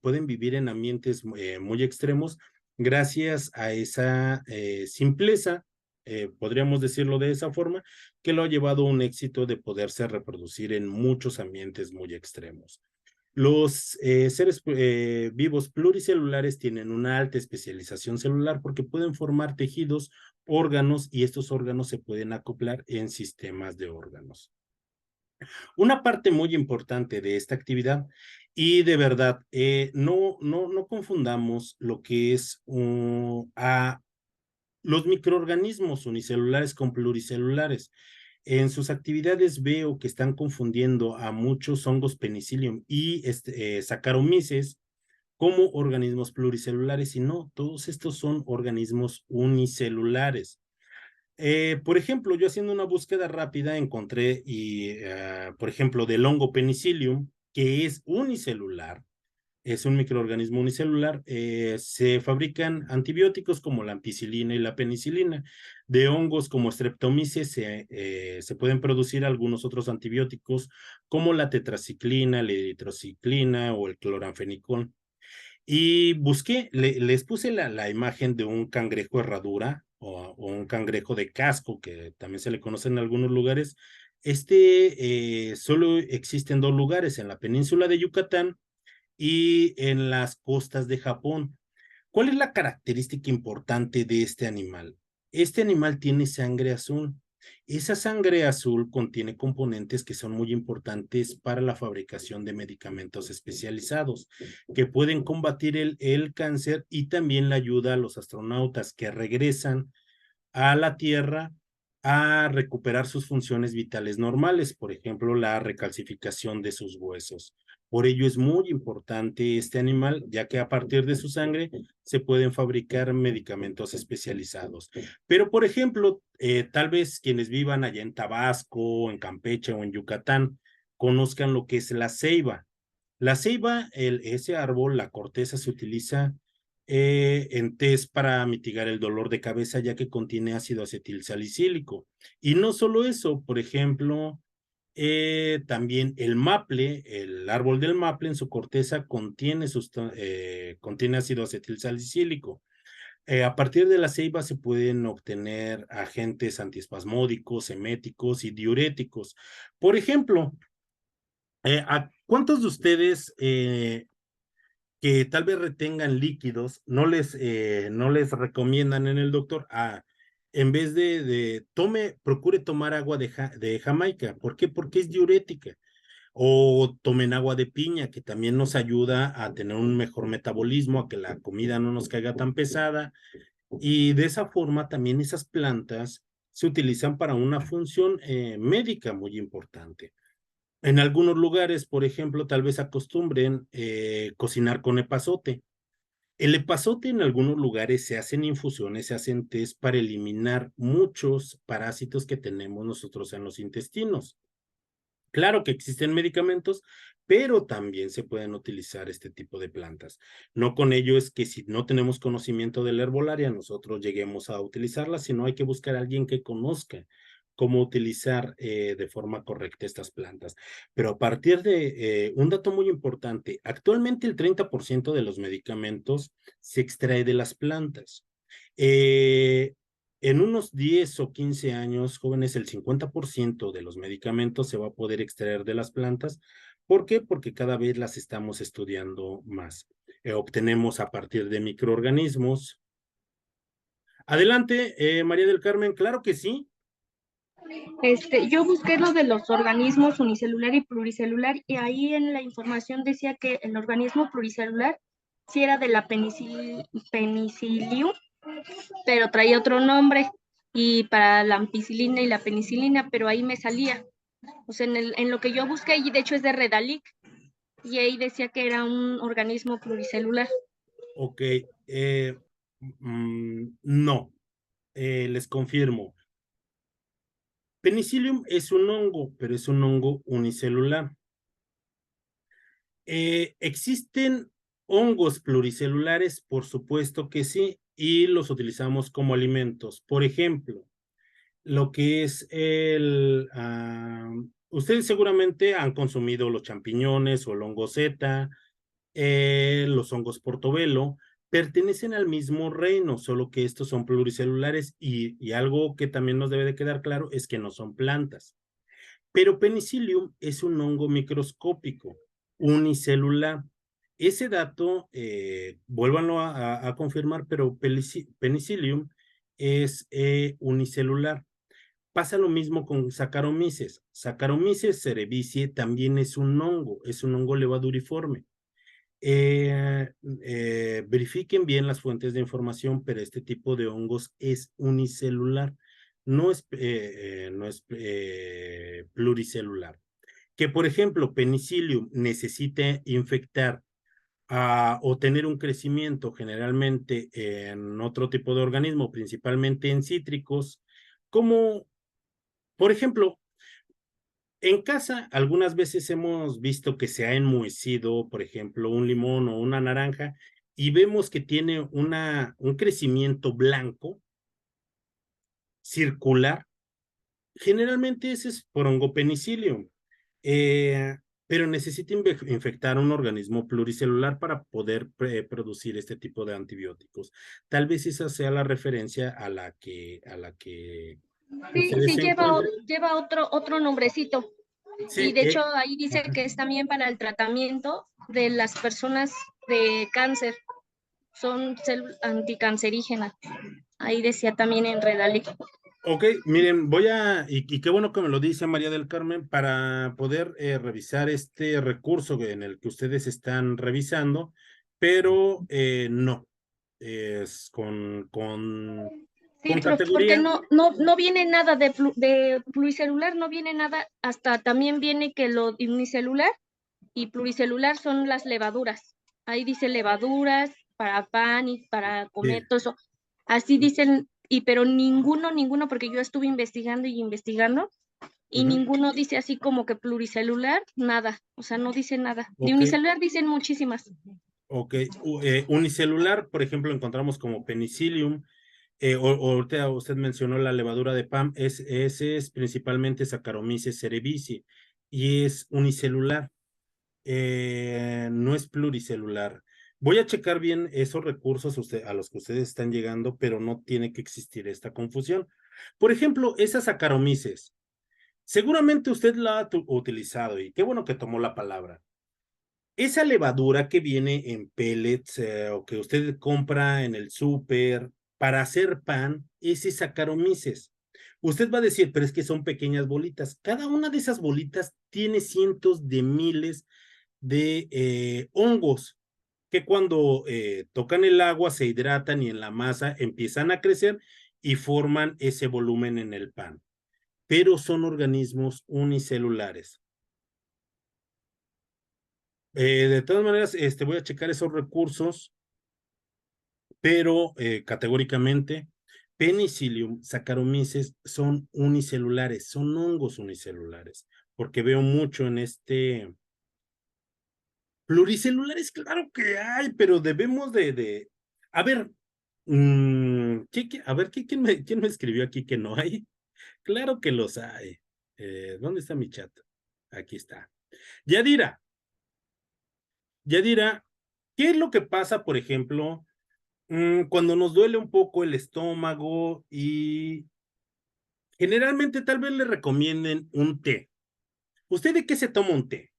pueden vivir en ambientes muy extremos gracias a esa simpleza, podríamos decirlo de esa forma, que lo ha llevado a un éxito de poderse reproducir en muchos ambientes muy extremos. Los seres vivos pluricelulares tienen una alta especialización celular porque pueden formar tejidos, órganos, y estos órganos se pueden acoplar en sistemas de órganos. Una parte muy importante de esta actividad, y de verdad, no confundamos lo que es a los microorganismos unicelulares con pluricelulares. En sus actividades veo que están confundiendo a muchos hongos Penicillium y Saccharomyces como organismos pluricelulares, y no, todos estos son organismos unicelulares. Por ejemplo, yo haciendo una búsqueda rápida encontré, por ejemplo, del hongo Penicillium, que es unicelular, es un microorganismo unicelular. Se fabrican antibióticos como la ampicilina y la penicilina. De hongos como Streptomyces se pueden producir algunos otros antibióticos como la tetraciclina, la eritrociclina o el cloranfenicol. Y busqué, les puse la imagen de un cangrejo herradura o un cangrejo de casco, que también se le conoce en algunos lugares. Solo existe en dos lugares, en la península de Yucatán y en las costas de Japón. ¿Cuál es la característica importante de este animal? Este animal tiene sangre azul. Esa sangre azul contiene componentes que son muy importantes para la fabricación de medicamentos especializados que pueden combatir el cáncer, y también le ayuda a los astronautas que regresan a la Tierra a recuperar sus funciones vitales normales, por ejemplo, la recalcificación de sus huesos. Por ello es muy importante este animal, ya que a partir de su sangre se pueden fabricar medicamentos especializados. Pero, por ejemplo, tal vez quienes vivan allá en Tabasco, en Campeche o en Yucatán, conozcan lo que es la ceiba. La ceiba, ese árbol, la corteza se utiliza en test para mitigar el dolor de cabeza, ya que contiene ácido acetilsalicílico. Y no solo eso, por ejemplo, también el maple, el árbol del maple en su corteza contiene ácido acetilsalicílico. A partir de la ceiba se pueden obtener agentes antiespasmódicos, eméticos y diuréticos. Por ejemplo, ¿a cuántos de ustedes que tal vez retengan líquidos, no les recomiendan en el doctor, en vez procure tomar agua de Jamaica? ¿Por qué? Porque es diurética. O tomen agua de piña, que también nos ayuda a tener un mejor metabolismo, a que la comida no nos caiga tan pesada. Y de esa forma también esas plantas se utilizan para una función médica muy importante. En algunos lugares, por ejemplo, tal vez acostumbren cocinar con epazote. El epazote en algunos lugares se hacen infusiones, se hacen test para eliminar muchos parásitos que tenemos nosotros en los intestinos. Claro que existen medicamentos, pero también se pueden utilizar este tipo de plantas. No con ello es que si no tenemos conocimiento de la herbolaria, nosotros lleguemos a utilizarla, sino hay que buscar a alguien que conozca cómo utilizar de forma correcta estas plantas. Pero a partir de un dato muy importante, actualmente el 30% de los medicamentos se extrae de las plantas. Eh, en unos 10 o 15 años, jóvenes, el 50% de los medicamentos se va a poder extraer de las plantas. ¿Por qué? Porque cada vez las estamos estudiando más. Obtenemos a partir de microorganismos. Adelante, María del Carmen, claro que sí. Yo busqué lo de los organismos unicelular y pluricelular y ahí en la información decía que el organismo pluricelular sí era de la penicillium, pero traía otro nombre y para la ampicilina y la penicilina, pero ahí me salía. O sea, en lo que yo busqué, y de hecho es de Redalic, y ahí decía que era un organismo pluricelular. Ok, no, les confirmo. Penicillium es un hongo, pero es un hongo unicelular. ¿Existen hongos pluricelulares? Por supuesto que sí, y los utilizamos como alimentos. Por ejemplo, lo que es ustedes seguramente han consumido los champiñones o el hongo zeta, los hongos portobelo, pertenecen al mismo reino, solo que estos son pluricelulares y algo que también nos debe de quedar claro es que no son plantas. Pero Penicillium es un hongo microscópico, unicelular. Ese dato, vuélvanlo a confirmar, pero Penicillium es unicelular. Pasa lo mismo con Saccharomyces. Saccharomyces cerevisiae también es un hongo levaduriforme. Verifiquen bien las fuentes de información, pero este tipo de hongos es unicelular, no es pluricelular. Que, por ejemplo, Penicillium necesite infectar o tener un crecimiento generalmente en otro tipo de organismo, principalmente en cítricos, como, por ejemplo, en casa, algunas veces hemos visto que se ha enmohecido, por ejemplo, un limón o una naranja, y vemos que tiene un crecimiento blanco, circular. Generalmente ese es por hongopenicillium, eh, pero necesita infectar un organismo pluricelular para poder producir este tipo de antibióticos. Tal vez esa sea la referencia a la que Sí, ustedes sí, se lleva, encuentren. lleva otro nombrecito. Y Sí, de hecho ahí dice ajá. que es también para el tratamiento de las personas de cáncer. Son anticancerígenas. Ahí decía también en Redalic. Ok, miren, y qué bueno que me lo dice María del Carmen, para poder revisar este recurso en el que ustedes están revisando, pero no, es Sí, con porque categoría. no viene nada de pluricelular, no viene nada, hasta también viene que lo unicelular y pluricelular son las levaduras. Ahí dice levaduras para pan y para Sí, comer, todo eso. Así dicen, pero ninguno, porque yo estuve investigando y investigando, y ujú, ninguno dice así como que pluricelular, nada, o sea, no dice nada. De ok, unicelular dicen muchísimas. ok. Unicelular, por ejemplo, encontramos como penicillium, o ahorita usted mencionó la levadura de PAM, ese es principalmente Saccharomyces cerevisiae, y es unicelular. No es pluricelular. Voy a checar bien esos recursos a los que ustedes están llegando, pero no tiene que existir esta confusión. Por ejemplo, esas Saccharomyces. Seguramente usted la ha utilizado y qué bueno que tomó la palabra. Esa levadura que viene en pellets o que usted compra en el súper para hacer pan, ese Saccharomyces. Usted va a decir, pero es que son pequeñas bolitas. Cada una de esas bolitas tiene cientos de miles de hongos que cuando tocan el agua se hidratan y en la masa empiezan a crecer y forman ese volumen en el pan. Pero son organismos unicelulares. De todas maneras, voy a checar esos recursos, pero categóricamente, Penicillium, Saccharomyces son unicelulares, son hongos unicelulares, porque veo mucho en pluricelulares, claro que hay, pero debemos a ver, a ver, quién me escribió aquí que no hay? Claro que los hay. ¿Dónde está mi chat? Aquí está. Yadira, ¿qué es lo que pasa, por ejemplo, cuando nos duele un poco el estómago y generalmente tal vez le recomienden un té? ¿Usted de qué se toma un té?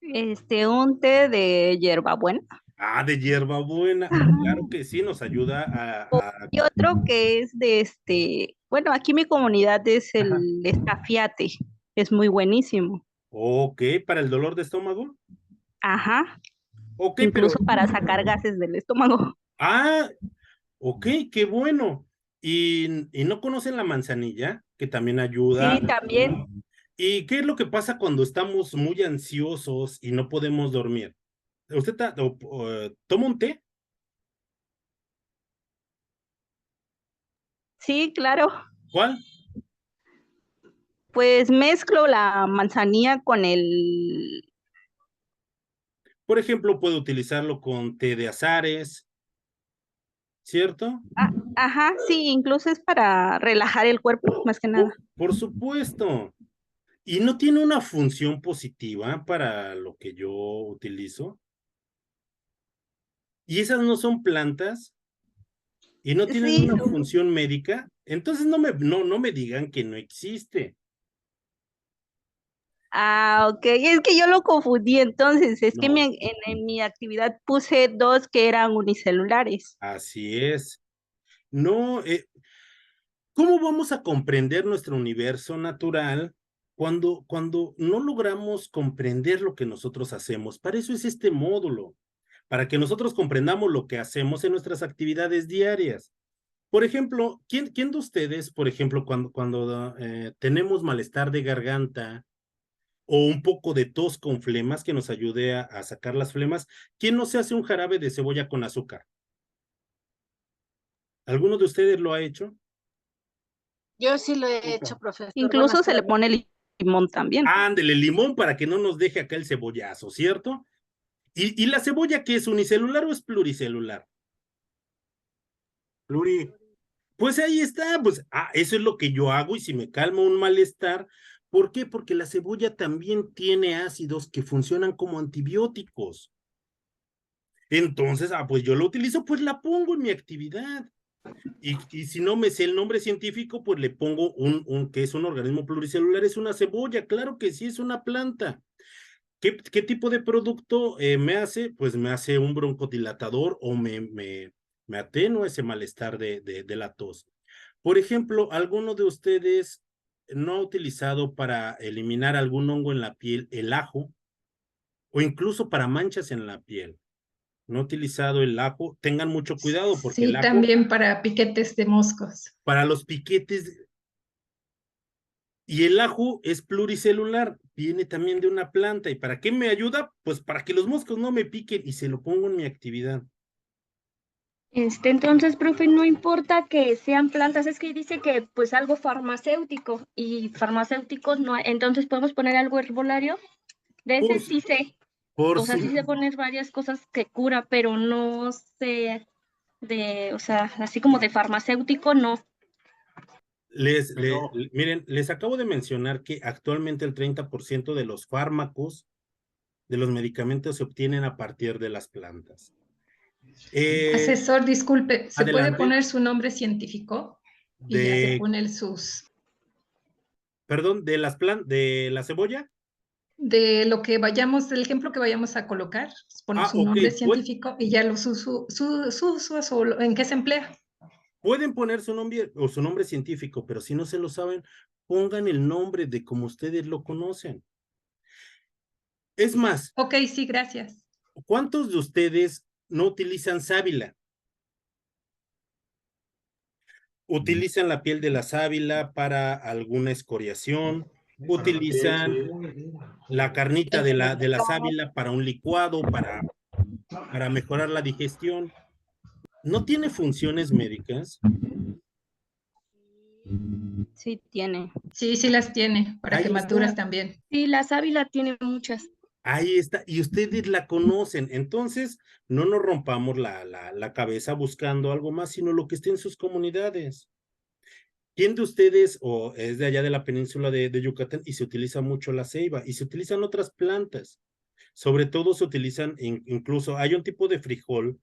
Un té de hierbabuena. Ah, de hierbabuena. Claro que sí, nos ayuda Y otro que es bueno, aquí mi comunidad es Ajá. el escafiate, es muy buenísimo. Ok, ¿para el dolor de estómago? Ajá, Ok, pero... incluso para sacar gases del estómago. Ah, ok, qué bueno. ¿Y no conocen la manzanilla? Que también ayuda. Sí, también. ¿Y qué es lo que pasa cuando estamos muy ansiosos y no podemos dormir? ¿Usted toma un té? Sí, claro. ¿Cuál? Pues mezclo la manzanilla con el... Por ejemplo, puede utilizarlo con té de azares, ¿cierto? Ajá, sí, incluso es para relajar el cuerpo, más que nada. Por supuesto. ¿Y no tiene una función positiva para lo que yo utilizo? ¿Y esas no son plantas? ¿Y no tienen Sí, una función médica? Entonces no me digan que no existe. ok, es que yo lo confundí entonces, es que No, en mi actividad puse dos que eran unicelulares. así es. No, ¿cómo vamos a comprender nuestro universo natural cuando no logramos comprender lo que nosotros hacemos? Para eso es este módulo, para que nosotros comprendamos lo que hacemos en nuestras actividades diarias. Por ejemplo, ¿quién de ustedes, por ejemplo, cuando tenemos malestar de garganta o un poco de tos con flemas que nos ayude a sacar las flemas, quién no se hace un jarabe de cebolla con azúcar? ¿Alguno de ustedes lo ha hecho? Yo sí lo he hecho, profesor. Incluso se le pone limón también. Ándele, limón para que no nos deje acá el cebollazo, ¿cierto? ¿Y la cebolla qué es, unicelular o es pluricelular? Pluri. Pues ahí está, pues eso es lo que yo hago y si me calma un malestar, ¿por qué? Porque la cebolla también tiene ácidos que funcionan como antibióticos. Entonces, pues yo lo utilizo, pues la pongo en mi actividad. Y si no me sé el nombre científico, pues le pongo que es un organismo pluricelular, es una cebolla, claro que sí, es una planta. ¿Qué tipo de producto me hace? Pues me hace un broncodilatador o me atenúa ese malestar de la tos. Por ejemplo, ¿alguno de ustedes no ha utilizado para eliminar algún hongo en la piel el ajo? O incluso para manchas en la piel. ¿No ha utilizado el ajo? Tengan mucho cuidado porque el Sí, ajo, también para piquetes de moscos. para los piquetes, y el ajo es pluricelular, viene también de una planta. ¿Y para qué me ayuda? Pues para que los moscos no me piquen y se lo pongo en mi actividad. Entonces, profe, no importa que sean plantas, es que dice que pues algo farmacéutico y farmacéuticos no, entonces podemos poner algo herbolario. De ese Por, sí sé, por o sea, sí sé su, poner varias cosas que cura, pero no sé o sea, así como de farmacéutico, no. miren, les acabo de mencionar que actualmente el 30% de los fármacos, de los medicamentos se obtienen a partir de las plantas. Asesor, disculpe, ¿se puede Adelante. poner su nombre científico? Y ya se pone Perdón, de la cebolla. de lo que vayamos, del ejemplo que vayamos a colocar, pone su nombre científico y ya en qué se emplea. Pueden poner su nombre o su nombre científico, pero si no se lo saben, pongan el nombre de como ustedes lo conocen. Es más, Ok, sí, gracias. ¿cuántos de ustedes no utilizan sábila? Utilizan la piel de la sábila para alguna escoriación, utilizan la carnita de la sábila para un licuado, para mejorar la digestión. ¿No tiene funciones médicas? Sí, tiene. Sí, sí las tiene, para Ahí quemaduras está. también. Sí, la sábila tiene muchas. Ahí está, y ustedes la conocen, entonces no nos rompamos la cabeza buscando algo más, sino lo que esté en sus comunidades. ¿Quién de ustedes o es de allá de la península de Yucatán y se utiliza mucho la ceiba y se utilizan otras plantas? Sobre todo se utilizan, incluso hay un tipo de frijol,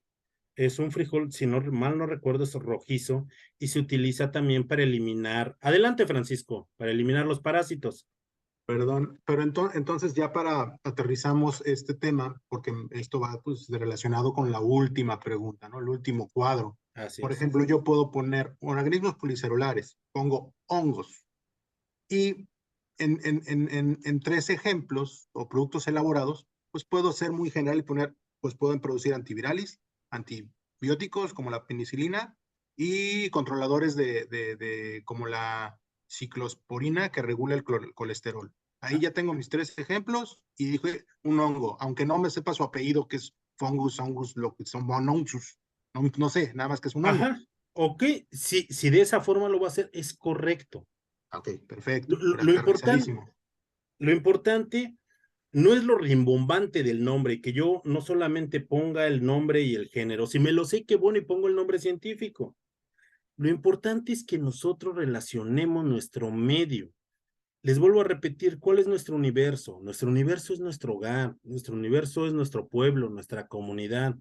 es un frijol, si no mal no recuerdo, es rojizo y se utiliza también para eliminar, adelante Francisco, para eliminar los parásitos. Perdón, pero entonces ya para aterrizamos este tema, porque esto va pues relacionado con la última pregunta, ¿no? El último cuadro. Así Por es. ejemplo, yo puedo poner organismos policelulares, pongo hongos, y en 3 ejemplos o productos elaborados, pues puedo ser muy general y poner, pues pueden producir antivirales, antibióticos como la penicilina y controladores como la ciclosporina que regula el colesterol. Ahí ya tengo mis 3 ejemplos y dije un hongo, aunque no me sepa su apellido, que es fungus, lo que son bononchus. No sé, nada más que es un hongo. Ajá, ok, si de esa forma lo va a hacer, es correcto. Ok, perfecto. Lo importante no es lo rimbombante del nombre, que yo no solamente ponga el nombre y el género, si me lo sé, qué bueno, y pongo el nombre científico. Lo importante es que nosotros relacionemos nuestro medio. Les vuelvo a repetir, ¿cuál es nuestro universo? Nuestro universo es nuestro hogar, nuestro universo es nuestro pueblo, nuestra comunidad.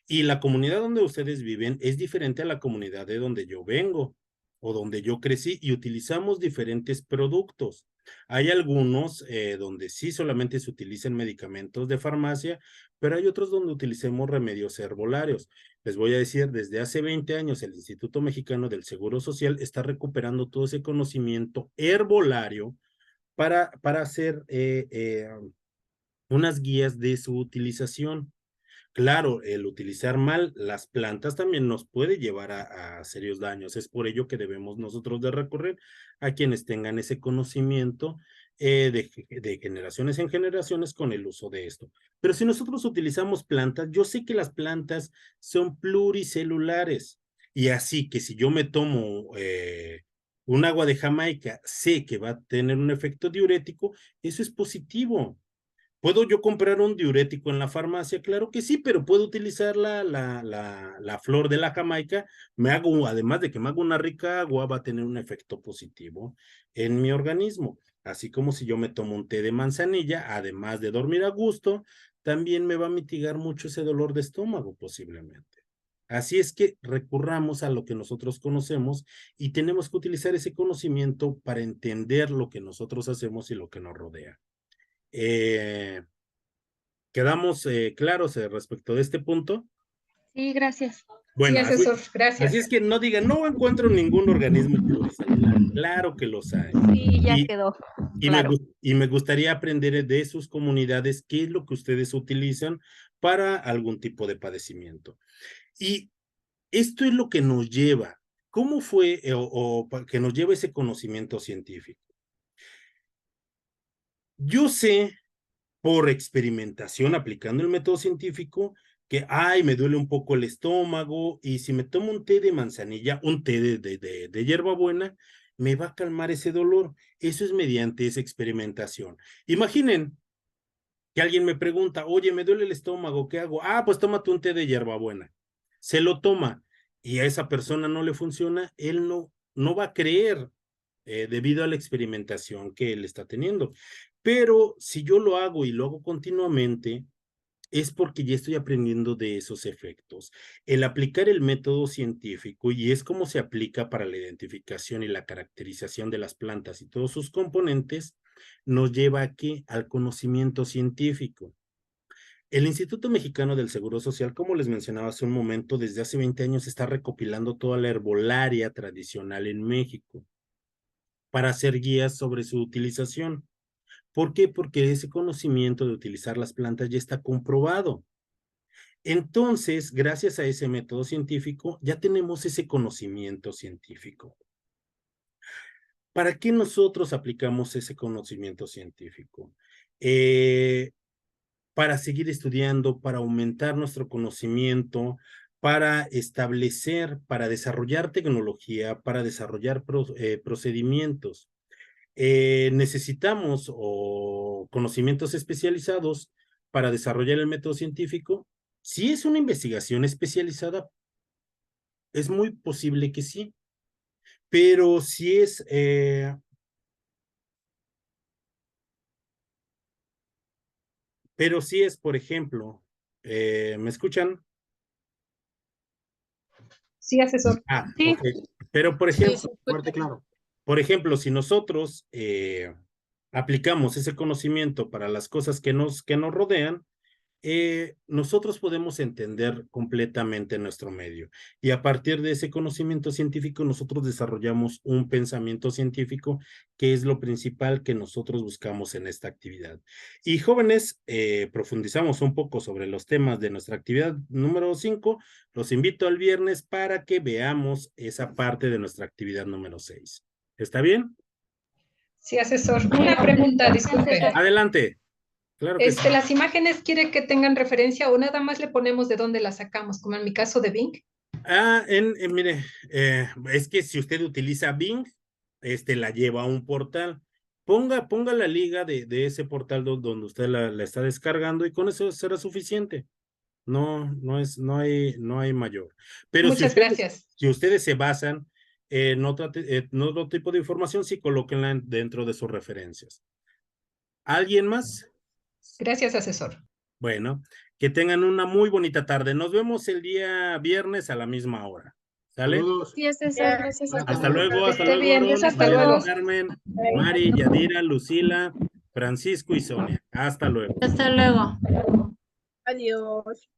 Y la comunidad donde ustedes viven es diferente a la comunidad de donde yo vengo o donde yo crecí y utilizamos diferentes productos. Hay algunos donde sí solamente se utilizan medicamentos de farmacia, pero hay otros donde utilicemos remedios herbolarios. Les voy a decir, desde hace 20 años el Instituto Mexicano del Seguro Social está recuperando todo ese conocimiento herbolario para hacer unas guías de su utilización. Claro, el utilizar mal las plantas también nos puede llevar a serios daños. Es por ello que debemos nosotros de recurrir a quienes tengan ese conocimiento de generaciones en generaciones con el uso de esto. Pero si nosotros utilizamos plantas, yo sé que las plantas son pluricelulares y así que si yo me tomo un agua de Jamaica, sé que va a tener un efecto diurético, eso es positivo. ¿Puedo yo comprar un diurético en la farmacia? Claro que sí, pero puedo utilizar la flor de la Jamaica. Además de que me hago una rica agua, va a tener un efecto positivo en mi organismo. Así como si yo me tomo un té de manzanilla, además de dormir a gusto, también me va a mitigar mucho ese dolor de estómago posiblemente. Así es que recurramos a lo que nosotros conocemos y tenemos que utilizar ese conocimiento para entender lo que nosotros hacemos y lo que nos rodea. ¿Quedamos claros respecto de este punto? Sí, gracias. Bueno, Sí, asesor, gracias. así es que no digan, no encuentro ningún organismo pluricelular. Claro que los hay. Sí, ya quedó. Claro. Y me gustaría aprender de sus comunidades qué es lo que ustedes utilizan para algún tipo de padecimiento. Y esto es lo que nos lleva, ¿cómo fue que nos lleva ese conocimiento científico? Yo sé por experimentación aplicando el método científico que, me duele un poco el estómago y si me tomo un té de manzanilla, un té de hierbabuena, me va a calmar ese dolor. Eso es mediante esa experimentación. Imaginen que alguien me pregunta, oye, me duele el estómago, ¿qué hago? Pues tómate un té de hierbabuena. Se lo toma y a esa persona no le funciona, él no va a creer debido a la experimentación que él está teniendo. Pero si yo lo hago y lo hago continuamente, es porque ya estoy aprendiendo de esos efectos. El aplicar el método científico, y es como se aplica para la identificación y la caracterización de las plantas y todos sus componentes, nos lleva aquí al conocimiento científico. El Instituto Mexicano del Seguro Social, como les mencionaba hace un momento, desde hace 20 años está recopilando toda la herbolaria tradicional en México para hacer guías sobre su utilización. ¿Por qué? Porque ese conocimiento de utilizar las plantas ya está comprobado. Entonces, gracias a ese método científico, ya tenemos ese conocimiento científico. ¿Para qué nosotros aplicamos ese conocimiento científico? Para seguir estudiando, para aumentar nuestro conocimiento, para establecer, para desarrollar tecnología, para desarrollar procedimientos. Necesitamos conocimientos especializados para desarrollar el método científico. Si es una investigación especializada, es muy posible que sí, Pero si es... pero si es, por ejemplo, ¿me escuchan? Sí, asesor. Ah, Sí. ok. Pero, por Sí, ejemplo, se escucha. Fuerte, claro. por ejemplo, si nosotros aplicamos ese conocimiento para las cosas que nos rodean, nosotros podemos entender completamente nuestro medio. Y a partir de ese conocimiento científico, nosotros desarrollamos un pensamiento científico, que es lo principal que nosotros buscamos en esta actividad. Y jóvenes, profundizamos un poco sobre los temas de nuestra actividad número 5. Los invito al viernes para que veamos esa parte de nuestra actividad número 6. ¿Está bien? Sí, asesor. Una pregunta, disculpe. Adelante. Claro que sí. ¿Las imágenes quiere que tengan referencia o nada más le ponemos de dónde las sacamos, como en mi caso de Bing? Mire, es que si usted utiliza Bing, la lleva a un portal. Ponga la liga de ese portal donde usted la está descargando y con eso será suficiente. No hay mayor. Pero Muchas gracias. Si ustedes se basan en otro tipo de información, sí colóquenla dentro de sus referencias. ¿Alguien más? Gracias, asesor. Bueno, que tengan una muy bonita tarde. Nos vemos el día viernes a la misma hora. ¿Sale? Saludos. Sí, César, gracias. Hasta luego, hasta esté luego. bien, Aaron, hasta María luego. Carmen, Mari, Yadira, Lucila, Francisco y Sonia. Hasta luego. Hasta luego. Adiós.